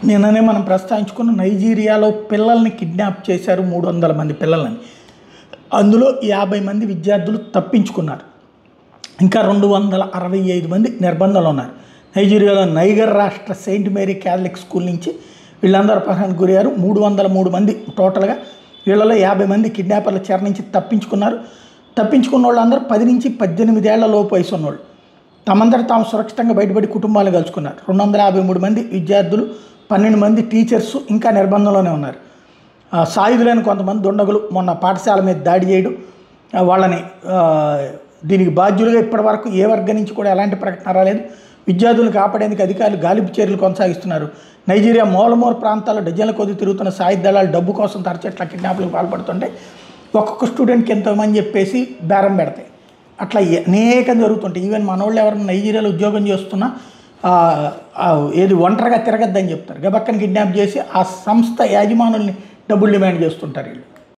నిన్ననే మనం ప్రస్తావించుకున్న నైజీరియాలో పిల్లల్ని కిడ్నాప్ చేశారు 300 మంది పిల్లలని. అందులో 50 మంది విద్యార్థులు తప్పించుకున్నారు. ఇంకా 265 మంది నిర్బంధంలో ఉన్నారు. నైజీరియాలో నైగర్ రాష్ట్ర సెయింట్ మేరీ క్యాథలిక్ స్కూల్ నుంచి వీళ్ళందరూ అపహరణకు గురయ్యారు. 303 మంది టోటల్గా. వీళ్ళలో 50 మంది కిడ్నాపర్ల చెర నుంచి తప్పించుకున్నారు. తప్పించుకున్న వాళ్ళందరూ 10 నుంచి 18 ఏళ్ల లోపు వయసు ఉన్నోళ్ళు. తమందరూ తాము సురక్షితంగా బయటపడి కుటుంబాలు కలుసుకున్నారు. 253 మంది విద్యార్థులు, 12 మంది టీచర్స్ ఇంకా నిర్బంధంలోనే ఉన్నారు. సాయుధులైన కొంతమంది దుండగులు మొన్న పాఠశాల మీద దాడి చేయడం, వాళ్ళని దీనికి బాధ్యులుగా ఇప్పటివరకు ఏ వర్గం నుంచి కూడా ఎలాంటి ప్రకటన రాలేదు. విద్యార్థులను కాపాడేందుకు అధికారులు గాలింపు చర్యలు కొనసాగిస్తున్నారు. నైజీరియా మూలమూల ప్రాంతాల్లో డజన్ల కొద్ది తిరుగుతున్న సాయుధ దళాలు డబ్బు కోసం తరచట్ల కిడ్నాప్లకు పాల్పడుతుంటే ఒక్కొక్క స్టూడెంట్కి ఎంతోమంది చెప్పేసి బేరం పెడతాయి. అట్లా అనేకం జరుగుతుంటాయి. ఈవెన్ మనోళ్ళు ఎవరైనా నైజీరియాలో ఉద్యోగం చేస్తున్నా ఏది ఒంటరిగా తిరగద్దని చెప్తారు. గబక్కని కిడ్నాప్ చేసి ఆ సంస్థ యాజమానుల్ని డబ్బులు డిమాండ్ చేస్తుంటారు వీళ్ళు.